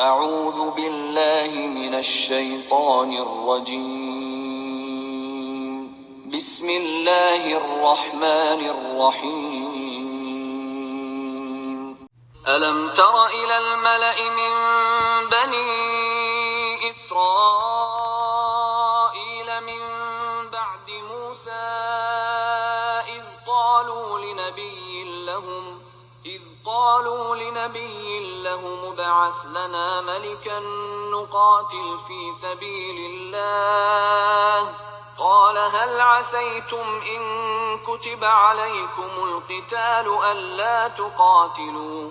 اعوذ باللہ من الشیطان الرجیم بسم اللہ الرحمن الرحیم الم تر الى الملأ من بنی اسرائیل من بعد موسى اذ قالوا لنبي لهم ابعث لنا ملكا نقاتل في سبيل الله قال هل عسيتم إن كتب عليكم القتال ألا تقاتلوا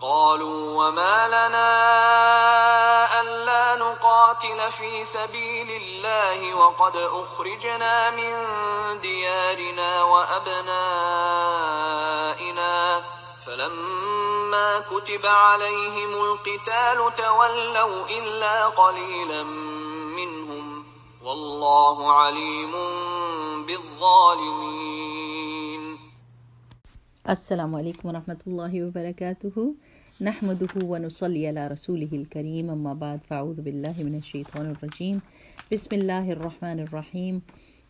قالوا وما لنا ألا نقاتل في سبيل الله وقد أخرجنا من ديارنا وأبنائنا فلما كتب عليهم القتال تولوا إلا قليلا منهم والله عليم بالظالمين. السلام علیکم ورحمۃ اللہ وبرکاتہ. نحمده ونصلی علی رسوله الکریم، اما بعد فاعوذ باللہ من الشیطان الرجیم. بسم اللہ الرحمن الرحیم.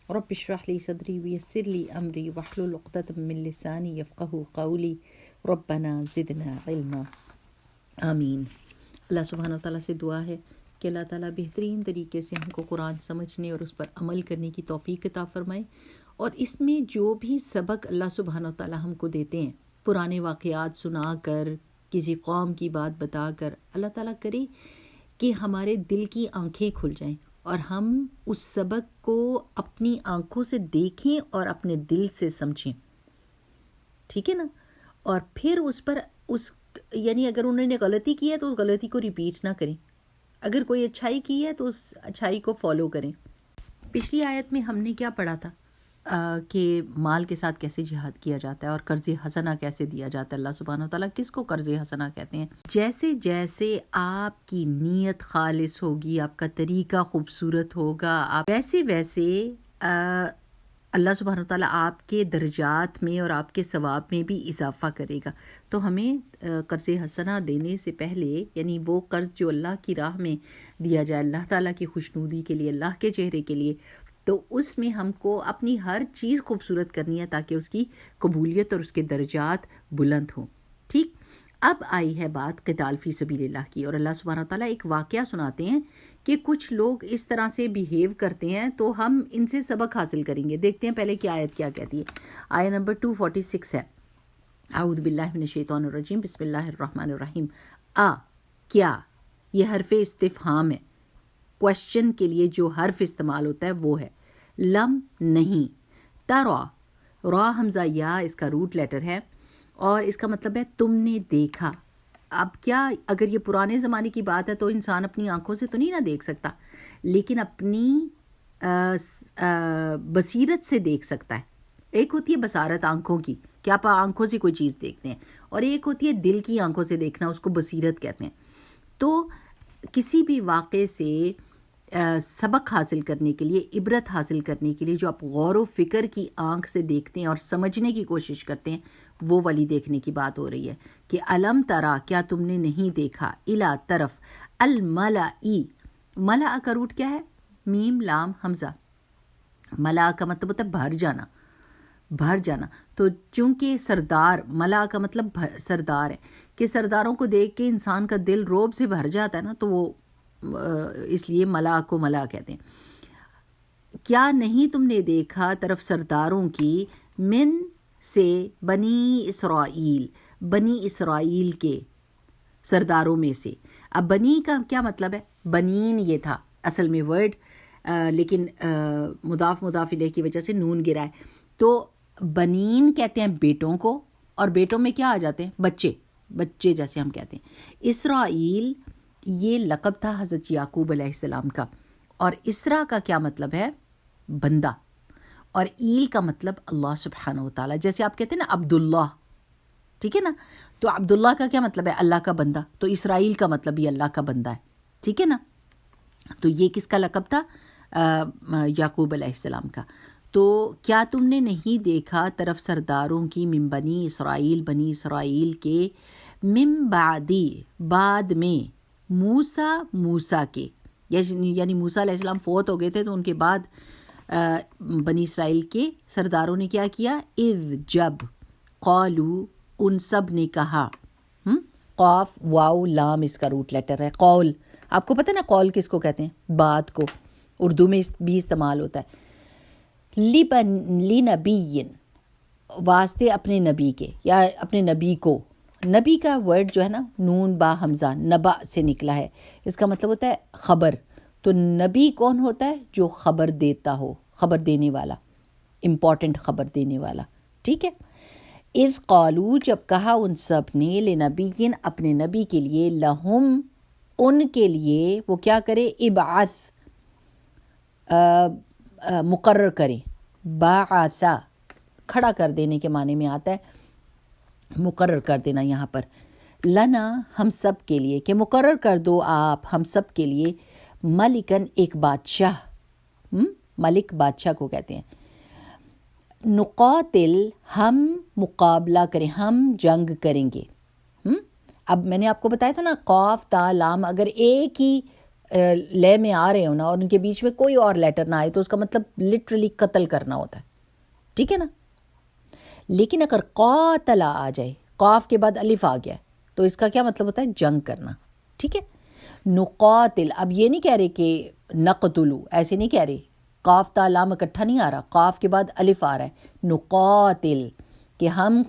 رب اشرح لی صدری ویسر لی امری واحلل عقدۃ من لسانی یفقهوا قولی ربنا زدنا علما. آمین. اللہ سبحانہ وتعالیٰ سے دعا ہے کہ اللہ تعالیٰ بہترین طریقے سے ہم کو قرآن سمجھنے اور اس پر عمل کرنے کی توفیق عطا فرمائے، اور اس میں جو بھی سبق اللہ سبحانہ وتعالیٰ ہم کو دیتے ہیں، پرانے واقعات سنا کر، کسی قوم کی بات بتا کر، اللہ تعالیٰ کرے کہ ہمارے دل کی آنکھیں کھل جائیں اور ہم اس سبق کو اپنی آنکھوں سے دیکھیں اور اپنے دل سے سمجھیں. ٹھیک ہے نا؟ اور پھر اس پر یعنی اگر انہوں نے غلطی کی ہے تو اس غلطی کو ریپیٹ نہ کریں، اگر کوئی اچھائی کی ہے تو اس اچھائی کو فالو کریں. پچھلی آیت میں ہم نے کیا پڑھا تھا کہ مال کے ساتھ کیسے جہاد کیا جاتا ہے اور قرض حسنہ کیسے دیا جاتا ہے. اللہ سبحانہ وتعالیٰ کس کو قرض حسنہ کہتے ہیں؟ جیسے جیسے آپ کی نیت خالص ہوگی، آپ کا طریقہ خوبصورت ہوگا، آپ ویسے ویسے اللہ سبحانہ وتعالیٰ آپ کے درجات میں اور آپ کے ثواب میں بھی اضافہ کرے گا. تو ہمیں قرض حسنہ دینے سے پہلے، یعنی وہ قرض جو اللہ کی راہ میں دیا جائے، اللہ تعالیٰ کی خوشنودی کے لیے، اللہ کے چہرے کے لیے، تو اس میں ہم کو اپنی ہر چیز خوبصورت کرنی ہے تاکہ اس کی قبولیت اور اس کے درجات بلند ہوں. ٹھیک. اب آئی ہے بات قتال فی سبیل اللہ کی، اور اللہ سبحانہ وتعالیٰ ایک واقعہ سناتے ہیں کہ کچھ لوگ اس طرح سے بیہیو کرتے ہیں تو ہم ان سے سبق حاصل کریں گے. دیکھتے ہیں پہلے کہ آیت کیا کہتی ہے. آیت نمبر 246 ہے. اعوذ باللہ من الشیطان الرجیم بسم اللہ الرحمن الرحیم. کیا، یہ حرف استفہام ہے. کوشچن کے لیے جو حرف استعمال ہوتا ہے وہ ہے. لم نہیں. ترا، را حمزہ یا اس کا روٹ لیٹر ہے اور اس کا مطلب ہے تم نے دیکھا. اب کیا، اگر یہ پرانے زمانے کی بات ہے تو انسان اپنی آنکھوں سے تو نہیں نہ دیکھ سکتا، لیکن اپنی بصیرت سے دیکھ سکتا ہے. ایک ہوتی ہے بصارت آنکھوں کی کہ آپ آنکھوں سے کوئی چیز دیکھتے ہیں، اور ایک ہوتی ہے دل کی آنکھوں سے دیکھنا، اس کو بصیرت کہتے ہیں. تو کسی بھی واقعے سے سبق حاصل کرنے کے لیے، عبرت حاصل کرنے کے لیے جو آپ غور و فکر کی آنکھ سے دیکھتے ہیں اور سمجھنے کی کوشش کرتے ہیں، وہ والی دیکھنے کی بات ہو رہی ہے کہ علم ترا، کیا تم نے نہیں دیکھا، الا طرف، الملئی، ملأ کا روٹ کیا ہے؟ میم لام حمزہ. ملأ کا مطلب ہوتا ہے بھر جانا، بھر جانا. تو چونکہ سردار، ملأ کا مطلب سردار ہے، کہ سرداروں کو دیکھ کے انسان کا دل روب سے بھر جاتا ہے نا، تو وہ اس لیے ملأ کو ملأ کہتے ہیں. کیا نہیں تم نے دیکھا طرف سرداروں کی، من سے، بنی اسرائیل، بنی اسرائیل کے سرداروں میں سے. اب بنی کا کیا مطلب ہے؟ بنین یہ تھا اصل میں ورڈ، لیکن مضاف الیہ کی وجہ سے نون گرا ہے. تو بنین کہتے ہیں بیٹوں کو، اور بیٹوں میں کیا آ جاتے ہیں؟ بچے، بچے جیسے ہم کہتے ہیں. اسرائیل یہ لقب تھا حضرت یعقوب علیہ السلام کا، اور اسرا کا کیا مطلب ہے؟ بندہ، اور ایل کا مطلب اللہ سبحانہ وتعالیٰ. جیسے آپ کہتے ہیں نا عبداللہ، ٹھیک ہے نا؟ تو عبداللہ کا کیا مطلب ہے؟ اللہ کا بندہ. تو اسرائیل کا مطلب یہ اللہ کا بندہ ہے. ٹھیک ہے نا؟ تو یہ کس کا لقب تھا؟ یعقوب علیہ السلام کا. تو کیا تم نے نہیں دیکھا طرف سرداروں کی، من بنی اسرائیل، بنی اسرائیل کے، من بعدی، بعد میں، موسیٰ کے، یعنی موسیٰ علیہ السلام فوت ہو گئے تھے، تو ان کے بعد بنی اسرائیل کے سرداروں نے کیا کیا، اذ جب، قالو ان سب نے کہا، قاف واو لام اس کا روٹ لیٹر ہے، قول، آپ کو پتہ نا قول کس کو کہتے ہیں، بات کو، اردو میں بھی استعمال ہوتا ہے، لنبی، واسطے اپنے نبی کے یا اپنے نبی کو، نبی کا ورڈ جو ہے نا نون با حمزہ نبا سے نکلا ہے، اس کا مطلب ہوتا ہے خبر، تو نبی کون ہوتا ہے، جو خبر دیتا ہو، خبر دینے والا، امپورٹنٹ خبر دینے والا، ٹھیک ہے۔ اذ قالو، جب کہا ان سب نے، لنبی، اپنے نبی کے لیے، لہم، ان کے لیے، وہ کیا کرے، ابعث، مقرر کرے، باعثا، کھڑا کر دینے کے معنی میں آتا ہے، مقرر کر دینا یہاں پر، لنا، ہم سب کے لیے، کہ مقرر کر دو آپ ہم سب کے لیے، ملکن، ایک بادشاہ، ملک بادشاہ کو کہتے ہیں، نقاتل، ہم مقابلہ کریں، ہم جنگ کریں گے۔ اب میں نے آپ کو بتایا تھا نا، قاف تا لام اگر ایک ہی لے میں آ رہے ہو نا اور ان کے بیچ میں کوئی اور لیٹر نہ آئے تو اس کا مطلب لٹرلی قتل کرنا ہوتا ہے، ٹھیک ہے نا۔ لیکن اگر قاتلا آ جائے، قاف کے بعد الف آ گیا تو اس کا کیا مطلب ہوتا ہے، جنگ کرنا، ٹھیک ہے۔ نقاتل، اب یہ نہیں کہہ رہے کہ نقتلو، ایسے نہیں کہہ رہے، قاف تا لام اکٹھا نہیں آ رہا، قاف کے بعد الف آ رہا ہے، نقاتل، کہ ہم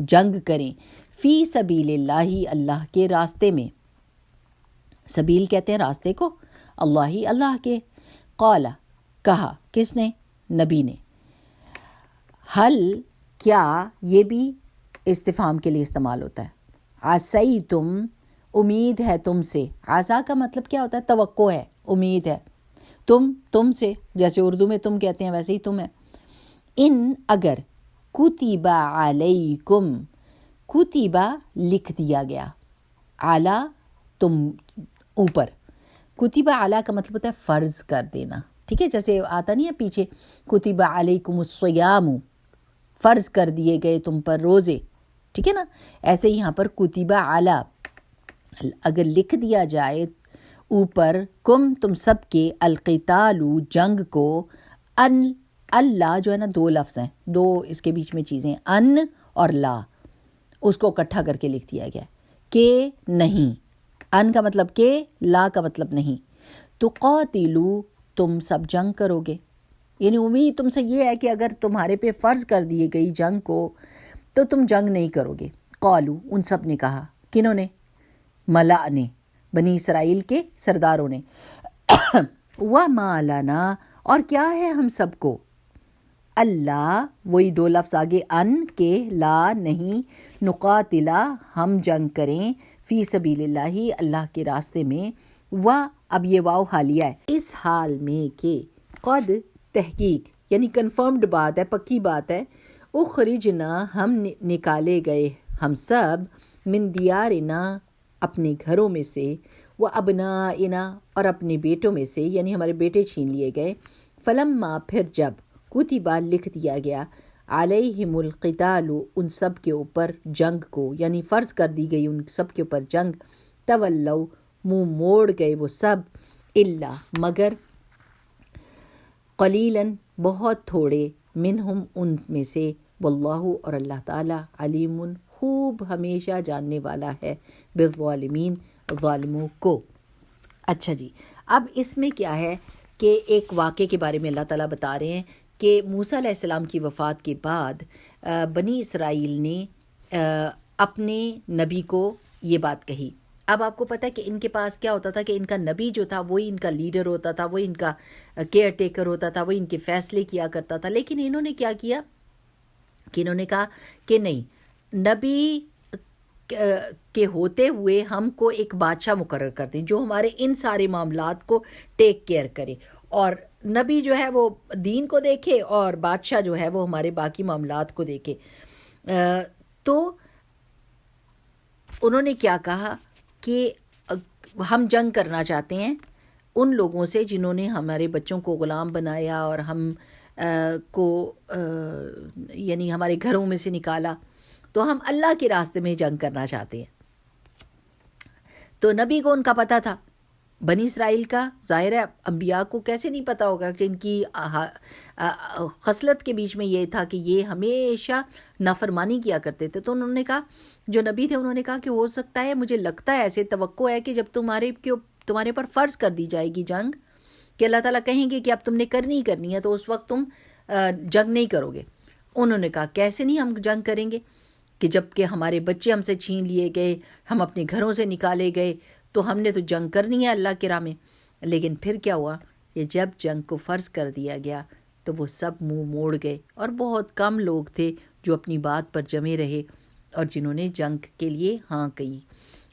جنگ کریں، فی سبیل اللہ، اللہ کے راستے میں، سبیل کہتے ہیں راستے کو، اللہ کے، قالا، کہا، کس نے، نبی نے، حل، کیا، یہ بھی استفہام کے لیے استعمال ہوتا ہے، عصیتم، امید ہے تم سے، عصا کا مطلب کیا ہوتا ہے، توقع ہے، امید ہے، تم سے، جیسے اردو میں تم کہتے ہیں ویسے ہی تم ہے، ان، اگر، کتب علیکم، کتبہ، لکھ دیا گیا، اعلیٰ، تم، اوپر، کتبہ اعلیٰ کا مطلب ہوتا ہے فرض کر دینا، ٹھیک ہے، جیسے آتا نہیں ہے پیچھے، کتب علیکم الصیام، فرض کر دیے گئے تم پر روزے، ٹھیک ہے نا، ایسے ہی یہاں پر کتبہ اعلیٰ، اگر لکھ دیا جائے اوپر، کم، تم سب کے، القتال، جنگ کو، ان، اللہ جو ہے نا دو لفظ ہیں، دو اس کے بیچ میں چیزیں، ان اور لا، اس کو اکٹھا کر کے لکھ دیا گیا کہ نہیں، ان کا مطلب کہ، لا کا مطلب نہیں، تو قاتلو، تم سب جنگ کرو گے، یعنی امید تم سے یہ ہے کہ اگر تمہارے پہ فرض کر دی گئی جنگ کو تو تم جنگ نہیں کرو گے۔ قالو، ان سب نے کہا، کنہوں نے، ملا نے، بنی اسرائیل کے سرداروں نے، وَمَا لَنَا، اور کیا ہے ہم سب کو، اللہ، وہی دو لفظ آگے، ان کے، لا نہیں، نقاتلا، ہم جنگ کریں، فی سبیل اللہ، اللہ کے راستے میں، اب یہ واو حالیہ ہے، اس حال میں کہ، قد، تحقیق، یعنی کنفرمڈ بات ہے، پکی بات ہے، اخرجنا، ہم نکالے گئے ہم سب، من دیارنا، اپنے گھروں میں سے، وابنائنا، اور اپنے بیٹوں میں سے، یعنی ہمارے بیٹے چھین لیے گئے، فلما، پھر جب، کتبہ، لکھ دیا گیا، علیہم القتال، ان سب کے اوپر جنگ کو، یعنی فرض کر دی گئی ان سب کے اوپر جنگ، تولوا، منہ موڑ گئے وہ سب، الا، مگر، قلیلاً، بہت تھوڑے، منہم، ان میں سے، واللہ، اور اللہ تعالیٰ، علیم، خوب ہمیشہ جاننے والا ہے، بالظالمین، ظالموں کو۔ اچھا جی، اب اس میں کیا ہے کہ ایک واقعے کے بارے میں اللہ تعالیٰ بتا رہے ہیں کہ موسیٰ علیہ السلام کی وفات کے بعد بنی اسرائیل نے اپنے نبی کو یہ بات کہی۔ اب آپ کو پتہ ہے کہ ان کے پاس کیا ہوتا تھا کہ ان کا نبی جو تھا وہی ان کا لیڈر ہوتا تھا، وہی ان کا کیئر ٹیکر ہوتا تھا، وہی ان کے فیصلے کیا کرتا تھا، لیکن انہوں نے کیا کیا کہ انہوں نے کہا کہ نہیں، نبی کے ہوتے ہوئے ہم کو ایک بادشاہ مقرر کر دیں جو ہمارے ان سارے معاملات کو ٹیک کیئر کرے، اور نبی جو ہے وہ دین کو دیکھے اور بادشاہ جو ہے وہ ہمارے باقی معاملات کو دیکھے۔ تو انہوں نے کیا کہا کہ ہم جنگ کرنا چاہتے ہیں ان لوگوں سے جنہوں نے ہمارے بچوں کو غلام بنایا اور ہم کو یعنی ہمارے گھروں میں سے نکالا، تو ہم اللہ کے راستے میں جنگ کرنا چاہتے ہیں۔ تو نبی کو ان کا پتہ تھا، بنی اسرائیل کا ظاہر ہے انبیاء کو کیسے نہیں پتہ ہوگا کہ ان کی خصلت کے بیچ میں یہ تھا کہ یہ ہمیشہ نافرمانی کیا کرتے تھے. تو انہوں نے کہا، جو نبی تھے انہوں نے کہا کہ ہو سکتا ہے، مجھے لگتا ہے ایسے توقع ہے کہ جب تمہارے پر فرض کر دی جائے گی جنگ، کہ اللہ تعالیٰ کہیں گے کہ اب تم نے کرنی ہے، تو اس وقت تم جنگ نہیں کرو گے. انہوں نے کہا کیسے نہیں ہم جنگ کریں گے، کہ جب کہ ہمارے بچے ہم سے چھین لیے گئے، ہم اپنے گھروں سے نکالے گئے، تو ہم نے تو جنگ کرنی ہے اللہ کی راہ میں. لیکن پھر کیا ہوا کہ جب جنگ کو فرض کر دیا گیا تو وہ سب منہ موڑ گئے، اور بہت کم لوگ تھے جو اپنی بات پر جمے رہے اور جنہوں نے جنگ کے لیے ہاں کہی.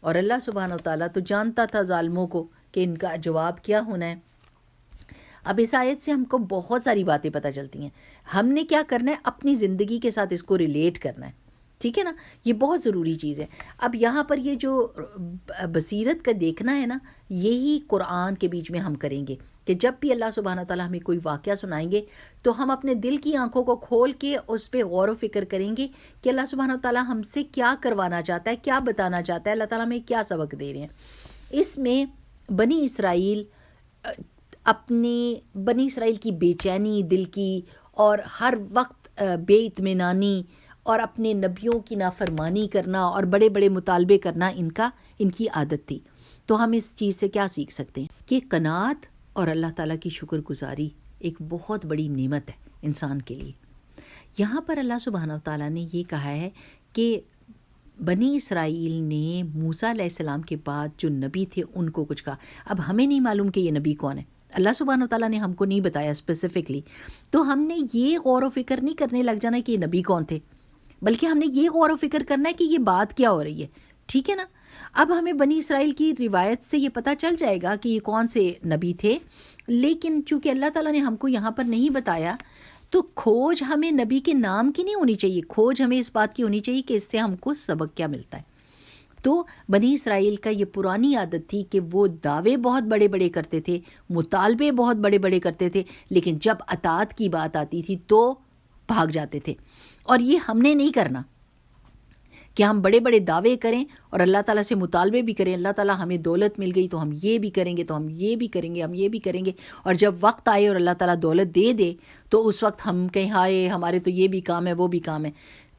اور اللہ سبحانہ و تعالیٰ تو جانتا تھا ظالموں کو کہ ان کا جواب کیا ہونا ہے. اب اس آیت سے ہم کو بہت ساری باتیں پتہ چلتی ہیں. ہم نے کیا کرنا ہے، اپنی زندگی کے ساتھ اس کو ریلیٹ کرنا ہے، ٹھیک ہے نا، یہ بہت ضروری چیز ہے. اب یہاں پر یہ جو بصیرت کا دیکھنا ہے نا، یہی قرآن کے بیچ میں ہم کریں گے کہ جب بھی اللہ سبحانہ تعالیٰ ہمیں کوئی واقعہ سنائیں گے تو ہم اپنے دل کی آنکھوں کو کھول کے اس پہ غور و فکر کریں گے کہ اللہ سبحانہ تعالیٰ ہم سے کیا کروانا چاہتا ہے، کیا بتانا چاہتا ہے، اللہ تعالیٰ ہمیں کیا سبق دے رہے ہیں. اس میں بنی اسرائیل کی بے چینی دل کی اور ہر وقت بے اطمینانی اور اپنے نبیوں کی نافرمانی کرنا اور بڑے بڑے مطالبے کرنا ان کی عادت تھی. تو ہم اس چیز سے کیا سیکھ سکتے ہیں کہ قناعت اور اللہ تعالیٰ کی شکر گزاری ایک بہت بڑی نعمت ہے انسان کے لیے. یہاں پر اللہ سبحانہ تعالیٰ نے یہ کہا ہے کہ بنی اسرائیل نے موسیٰ علیہ السلام کے بعد جو نبی تھے ان کو کچھ کہا. اب ہمیں نہیں معلوم کہ یہ نبی کون ہے، اللہ سبحانہ تعالیٰ نے ہم کو نہیں بتایا اسپیسیفکلی، تو ہم نے یہ غور و فکر نہیں کرنے لگ جانا کہ یہ نبی کون تھے، بلکہ ہم نے یہ غور و فکر کرنا ہے کہ یہ بات کیا ہو رہی ہے، ٹھیک ہے نا. اب ہمیں بنی اسرائیل کی روایت سے یہ پتہ چل جائے گا کہ یہ کون سے نبی تھے، لیکن چونکہ اللہ تعالیٰ نے ہم کو یہاں پر نہیں بتایا تو کھوج ہمیں نبی کے نام کی نہیں ہونی چاہیے، کھوج ہمیں اس بات کی ہونی چاہیے کہ اس سے ہم کو سبق کیا ملتا ہے. تو بنی اسرائیل کا یہ پرانی عادت تھی کہ وہ دعوے بہت بڑے بڑے کرتے تھے، مطالبے بہت بڑے بڑے کرتے تھے، لیکن جب اطاعت کی بات آتی تھی تو بھاگ جاتے تھے. اور یہ ہم نے نہیں کرنا کہ ہم بڑے بڑے دعوے کریں اور اللہ تعالیٰ سے مطالبے بھی کریں، اللہ تعالیٰ ہمیں دولت مل گئی تو ہم یہ بھی کریں گے، تو ہم یہ بھی کریں گے، ہم یہ بھی کریں گے، اور جب وقت آئے اور اللہ تعالیٰ دولت دے دے تو اس وقت ہم کہیں ہائے ہمارے تو یہ بھی کام ہے وہ بھی کام ہے،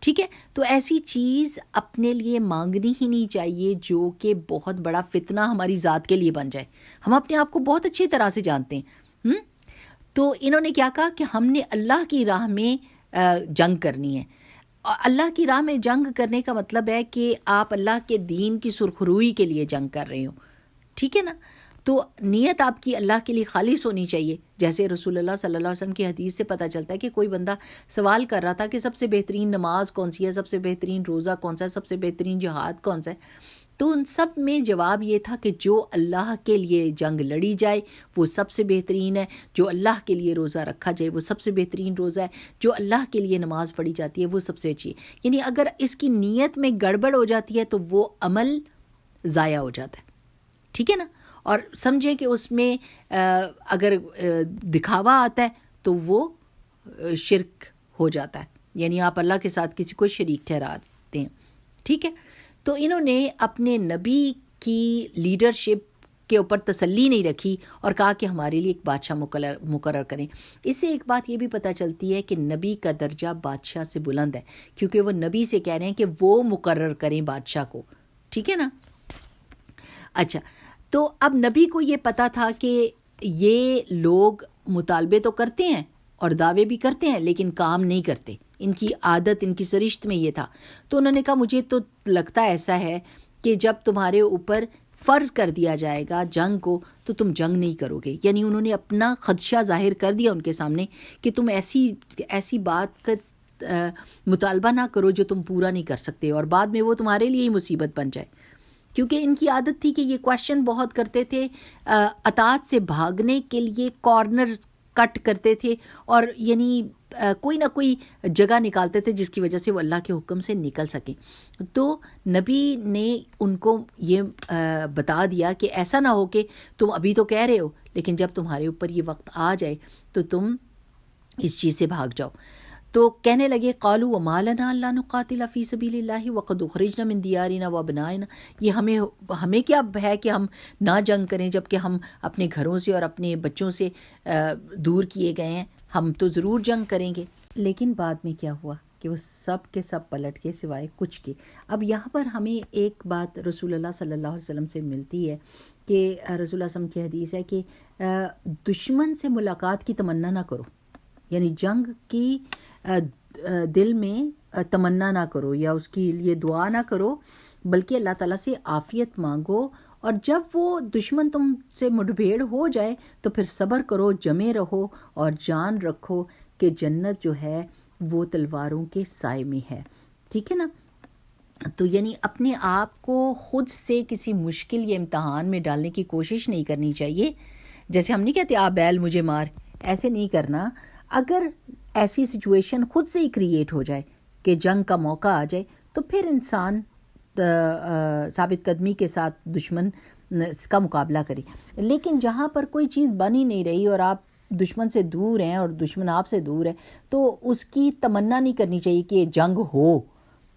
ٹھیک ہے. تو ایسی چیز اپنے لیے مانگنی ہی نہیں چاہیے جو کہ بہت بڑا فتنہ ہماری ذات کے لیے بن جائے. ہم اپنے آپ کو بہت اچھی طرح سے جانتے ہیں. تو انہوں نے کیا کہا کہ ہم نے اللہ کی راہ میں جنگ کرنی ہے. اللہ کی راہ میں جنگ کرنے کا مطلب ہے کہ آپ اللہ کے دین کی سرخروئی کے لیے جنگ کر رہے ہو، ٹھیک ہے نا. تو نیت آپ کی اللہ کے لیے خالص ہونی چاہیے. جیسے رسول اللہ صلی اللہ علیہ وسلم کی حدیث سے پتہ چلتا ہے کہ کوئی بندہ سوال کر رہا تھا کہ سب سے بہترین نماز کون سی ہے، سب سے بہترین روزہ کون سا ہے، سب سے بہترین جہاد کون سا ہے. تو ان سب میں جواب یہ تھا کہ جو اللہ کے لیے جنگ لڑی جائے وہ سب سے بہترین ہے، جو اللہ کے لیے روزہ رکھا جائے وہ سب سے بہترین روزہ ہے، جو اللہ کے لیے نماز پڑھی جاتی ہے وہ سب سے اچھی ہے. یعنی اگر اس کی نیت میں گڑبڑ ہو جاتی ہے تو وہ عمل ضائع ہو جاتا ہے، ٹھیک ہے نا. اور سمجھیں کہ اس میں اگر دکھاوا آتا ہے تو وہ شرک ہو جاتا ہے، یعنی آپ اللہ کے ساتھ کسی کو شریک ٹھہراتے ہیں، ٹھیک ہے. تو انہوں نے اپنے نبی کی لیڈرشپ کے اوپر تسلی نہیں رکھی اور کہا کہ ہمارے لیے ایک بادشاہ مقرر کریں. اس سے ایک بات یہ بھی پتہ چلتی ہے کہ نبی کا درجہ بادشاہ سے بلند ہے، کیونکہ وہ نبی سے کہہ رہے ہیں کہ وہ مقرر کریں بادشاہ کو، ٹھیک ہے نا. اچھا، تو اب نبی کو یہ پتا تھا کہ یہ لوگ مطالبے تو کرتے ہیں اور دعوے بھی کرتے ہیں لیکن کام نہیں کرتے، ان کی عادت، ان کی سرشت میں یہ تھا. تو انہوں نے کہا مجھے تو لگتا ایسا ہے کہ جب تمہارے اوپر فرض کر دیا جائے گا جنگ کو تو تم جنگ نہیں کرو گے. یعنی انہوں نے اپنا خدشہ ظاہر کر دیا ان کے سامنے کہ تم ایسی بات کا مطالبہ نہ کرو جو تم پورا نہیں کر سکتے اور بعد میں وہ تمہارے لیے ہی مصیبت بن جائے. کیونکہ ان کی عادت تھی کہ یہ کویشچن بہت کرتے تھے، اطاعت سے بھاگنے کے لیے کارنرز کٹ کرتے تھے اور یعنی کوئی نہ کوئی جگہ نکالتے تھے جس کی وجہ سے وہ اللہ کے حکم سے نکل سکیں. تو نبی نے ان کو یہ بتا دیا کہ ایسا نہ ہو کہ تم ابھی تو کہہ رہے ہو لیکن جب تمہارے اوپر یہ وقت آ جائے تو تم اس چیز سے بھاگ جاؤ. تو کہنے لگے قالوا وما لنا الا نقاتل فی سبیل اللہ وقد اخرجنا من دیارنا وابنائنا، یہ ہمیں کیا ہے کہ ہم نہ جنگ کریں جب کہ ہم اپنے گھروں سے اور اپنے بچوں سے دور کیے گئے ہیں، ہم تو ضرور جنگ کریں گے۔ لیکن بعد میں کیا ہوا کہ وہ سب کے سب پلٹ کے سوائے کچھ کے۔ اب یہاں پر ہمیں ایک بات رسول اللہ صلی اللہ علیہ وسلم سے ملتی ہے کہ رسول اللہ صلی اللہ علیہ وسلم کی حدیث ہے کہ دشمن سے ملاقات کی تمنا نہ کرو، یعنی جنگ کی دل میں تمنا نہ کرو یا اس کے لیے دعا نہ کرو، بلکہ اللہ تعالیٰ سے عافیت مانگو، اور جب وہ دشمن تم سے مٹبھیڑ ہو جائے تو پھر صبر کرو، جمے رہو اور جان رکھو کہ جنت جو ہے وہ تلواروں کے سائے میں ہے۔ ٹھیک ہے نا؟ تو یعنی اپنے آپ کو خود سے کسی مشکل یا امتحان میں ڈالنے کی کوشش نہیں کرنی چاہیے۔ جیسے ہم نہیں کہتے آ بیل مجھے مار، ایسے نہیں کرنا۔ اگر ایسی سچویشن خود سے ہی کریٹ ہو جائے کہ جنگ کا موقع آ جائے تو پھر انسان ثابت قدمی کے ساتھ دشمن کا مقابلہ کرے۔ لیکن جہاں پر کوئی چیز بن ہی نہیں رہی اور آپ دشمن سے دور ہیں اور دشمن آپ سے دور ہے، تو اس کی تمنا نہیں کرنی چاہیے کہ جنگ ہو،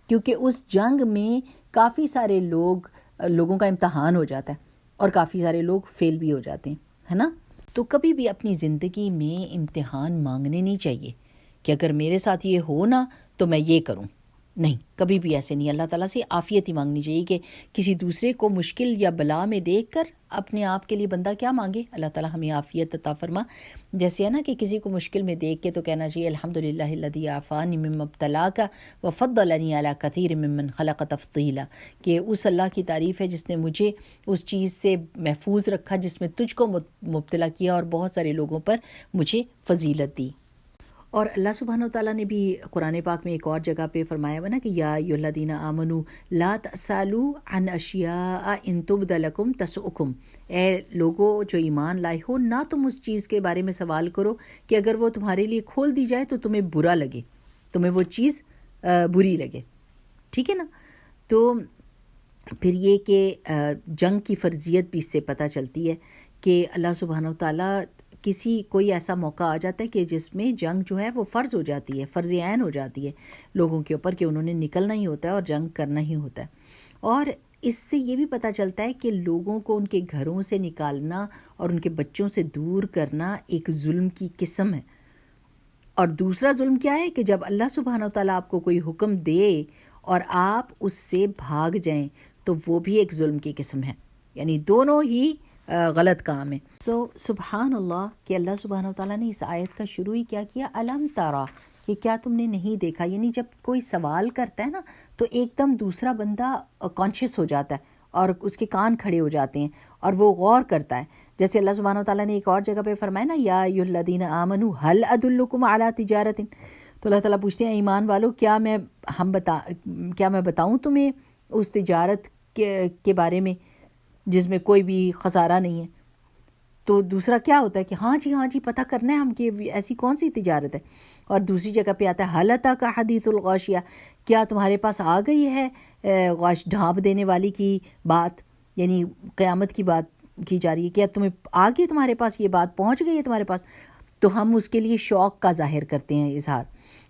کیونکہ اس جنگ میں کافی سارے لوگوں کا امتحان ہو جاتا ہے اور کافی سارے لوگ فیل بھی ہو جاتے ہیں، ہے نا؟ تو کبھی بھی اپنی زندگی میں امتحان مانگنے نہیں چاہیے کہ اگر میرے ساتھ یہ ہو نا تو میں یہ کروں، نہیں، کبھی بھی ایسے نہیں۔ اللہ تعالیٰ سے عافیت ہی مانگنی چاہیے کہ کسی دوسرے کو مشکل یا بلا میں دیکھ کر اپنے آپ کے لیے بندہ کیا مانگے، اللہ تعالیٰ ہمیں عافیت عطا فرما۔ جیسے ہے نا کہ کسی کو مشکل میں دیکھ کے تو کہنا چاہیے الحمدللہ الذی عافانی مما ابتلاک وفضلنی علی کثیر ممن خلق تفضیلا، کہ اس اللہ کی تعریف ہے جس نے مجھے اس چیز سے محفوظ رکھا جس میں تجھ کو مبتلا کیا اور بہت سارے لوگوں پر مجھے فضیلت دی۔ اور اللہ سبحانہ وتعالیٰ نے بھی قرآن پاک میں ایک اور جگہ پہ فرمایا ہوا نا کہ یا ایھا الذین آمنوا لا تسألوا عن اشیاء ان تبد لکم تسؤکم، اے لوگو جو ایمان لائے ہو، نہ تم اس چیز کے بارے میں سوال کرو کہ اگر وہ تمہارے لیے کھول دی جائے تو تمہیں برا لگے، تمہیں وہ چیز بری لگے۔ ٹھیک ہے نا؟ تو پھر یہ کہ جنگ کی فرضیت بھی اس سے پتہ چلتی ہے کہ اللہ سبحانہ وتعالیٰ کوئی ایسا موقع آ جاتا ہے کہ جس میں جنگ جو ہے وہ فرض ہو جاتی ہے، فرض عین ہو جاتی ہے لوگوں کے اوپر کہ انہوں نے نکلنا ہی ہوتا ہے اور جنگ کرنا ہی ہوتا ہے۔ اور اس سے یہ بھی پتہ چلتا ہے کہ لوگوں کو ان کے گھروں سے نکالنا اور ان کے بچوں سے دور کرنا ایک ظلم کی قسم ہے۔ اور دوسرا ظلم کیا ہے کہ جب اللہ سبحانہ وتعالیٰ آپ کو کوئی حکم دے اور آپ اس سے بھاگ جائیں تو وہ بھی ایک ظلم کی قسم ہے، یعنی دونوں ہی غلط کام ہے۔ سبحان اللہ کہ اللہ سبحانہ وتعالیٰ نے اس آیت کا شروع ہی کیا الم ترا، کہ کیا تم نے نہیں دیکھا، یعنی جب کوئی سوال کرتا ہے نا تو ایک دم دوسرا بندہ کانشیس ہو جاتا ہے اور اس کے کان کھڑے ہو جاتے ہیں اور وہ غور کرتا ہے۔ جیسے اللہ سبحانہ وتعالیٰ نے ایک اور جگہ پہ فرمایا نا یا ایھا الذین آمنوا هل ادلکم علی تجارت، تو اللہ تعالیٰ پوچھتے ہیں ایمان والو کیا میں بتاؤں تمہیں اس تجارت کے بارے میں جس میں کوئی بھی خسارہ نہیں ہے؟ تو دوسرا کیا ہوتا ہے کہ ہاں جی پتہ کرنا ہے ہم کہ ایسی کون سی تجارت ہے۔ اور دوسری جگہ پہ آتا ہے حل اتاک حدیث الغاشیہ، کیا تمہارے پاس آ گئی ہے ڈھانپ دینے والی کی بات، یعنی قیامت کی بات کی جا رہی ہے، کیا تمہیں آگے تمہارے پاس یہ بات پہنچ گئی ہے تمہارے پاس؟ تو ہم اس کے لیے شوق کا ظاہر کرتے ہیں، اظہار۔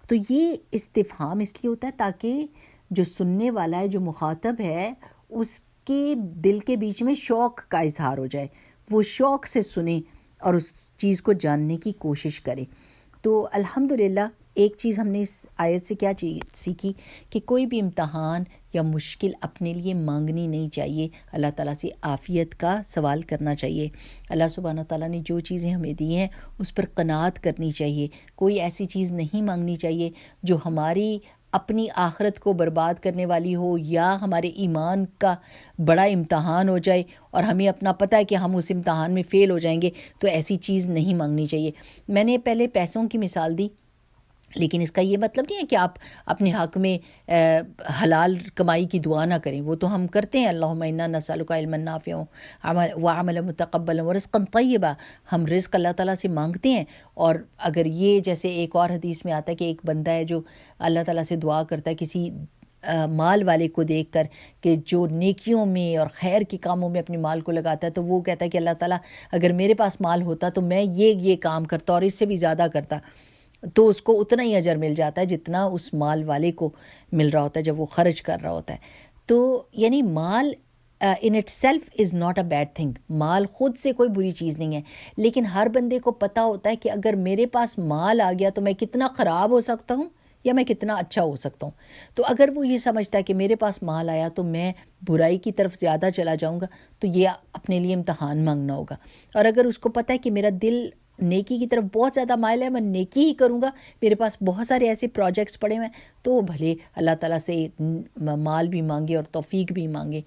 تو یہ استفہام اس لیے ہوتا ہے تاکہ جو سننے والا ہے، جو مخاطب ہے، اس کے دل کے بیچ میں شوق کا اظہار ہو جائے، وہ شوق سے سنے اور اس چیز کو جاننے کی کوشش کرے۔ تو الحمدللہ ایک چیز ہم نے اس آیت سے کیا چیز سیکھی کہ کوئی بھی امتحان یا مشکل اپنے لیے مانگنی نہیں چاہیے، اللہ تعالیٰ سے عافیت کا سوال کرنا چاہیے۔ اللہ سبحانہ تعالیٰ نے جو چیزیں ہمیں دی ہیں اس پر قناعت کرنی چاہیے، کوئی ایسی چیز نہیں مانگنی چاہیے جو ہماری اپنی آخرت کو برباد کرنے والی ہو یا ہمارے ایمان کا بڑا امتحان ہو جائے اور ہمیں اپنا پتہ ہے کہ ہم اس امتحان میں فیل ہو جائیں گے، تو ایسی چیز نہیں مانگنی چاہیے۔ میں نے پہلے پیسوں کی مثال دی، لیکن اس کا یہ مطلب نہیں ہے کہ آپ اپنے حق میں حلال کمائی کی دعا نہ کریں، وہ تو ہم کرتے ہیں، اللہم انا نسألک علما نافعا وعملا متقبلا ورزقا طیبا، ہم رزق اللہ تعالیٰ سے مانگتے ہیں۔ اور اگر یہ جیسے ایک اور حدیث میں آتا ہے کہ ایک بندہ ہے جو اللہ تعالیٰ سے دعا کرتا ہے کسی مال والے کو دیکھ کر کہ جو نیکیوں میں اور خیر کے کاموں میں اپنے مال کو لگاتا ہے، تو وہ کہتا ہے کہ اللہ تعالیٰ اگر میرے پاس مال ہوتا تو میں یہ کام کرتا اور اس سے بھی زیادہ کرتا۔ تو اس کو اتنا ہی اجر مل جاتا ہے جتنا اس مال والے کو مل رہا ہوتا ہے جب وہ خرچ کر رہا ہوتا ہے. تو یعنی مال in itself is not a bad thing. مال خود سے کوئی بری چیز نہیں ہے، لیکن ہر بندے کو پتہ ہوتا ہے کہ اگر میرے پاس مال آ گیا تو میں کتنا خراب ہو سکتا ہوں یا میں کتنا اچھا ہو سکتا ہوں. تو اگر وہ یہ سمجھتا ہے کہ میرے پاس مال آیا تو میں برائی کی طرف زیادہ چلا جاؤں گا، تو یہ اپنے لیے امتحان مانگنا ہوگا. اور اگر اس کو پتہ ہے کہ میرا دل نیکی کی طرف بہت زیادہ مائل ہے، میں نیکی ہی کروں گا، میرے پاس بہت سارے ایسے پروجیکٹس پڑے ہوئے ہیں، تو وہ بھلے اللہ تعالیٰ سے مال بھی مانگے اور توفیق بھی مانگے.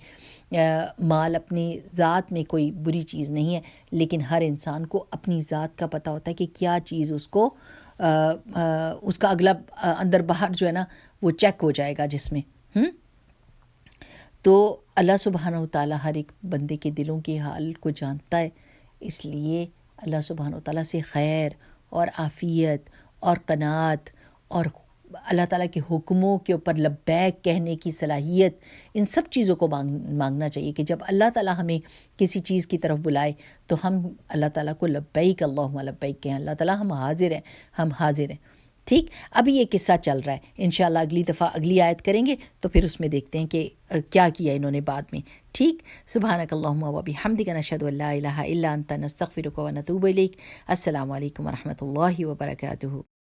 مال اپنی ذات میں کوئی بری چیز نہیں ہے، لیکن ہر انسان کو اپنی ذات کا پتہ ہوتا ہے کہ کیا چیز اس کو اس کا اگلا اندر باہر جو ہے نا وہ چیک ہو جائے گا جس میں. تو اللہ سبحانہ و تعالیٰ ہر ایک بندے کے دلوں کے حال کو جانتا ہے، اس لیے اللہ سبحانہ و تعالیٰ سے خیر اور عافیت اور قناعت اور اللہ تعالیٰ کے حکموں کے اوپر لبیک کہنے کی صلاحیت، ان سب چیزوں کو مانگنا چاہیے کہ جب اللہ تعالیٰ ہمیں کسی چیز کی طرف بلائے تو ہم اللہ تعالیٰ کو لبیک اللہم لبیک کہیں. اللہ تعالیٰ ہم حاضر ہیں، ہم حاضر ہیں. ٹھیک، ابھی یہ قصہ چل رہا ہے، انشاءاللہ اگلی دفعہ اگلی آیت کریں گے تو پھر اس میں دیکھتے ہیں کہ کیا کیا انہوں نے بعد میں. ٹھیک، سبحانک اللہم و بحمدک نشہد ان لا الہ الا انت نستغفرک و نتوب الیک. السلام علیکم ورحمۃ اللہ وبرکاتہ.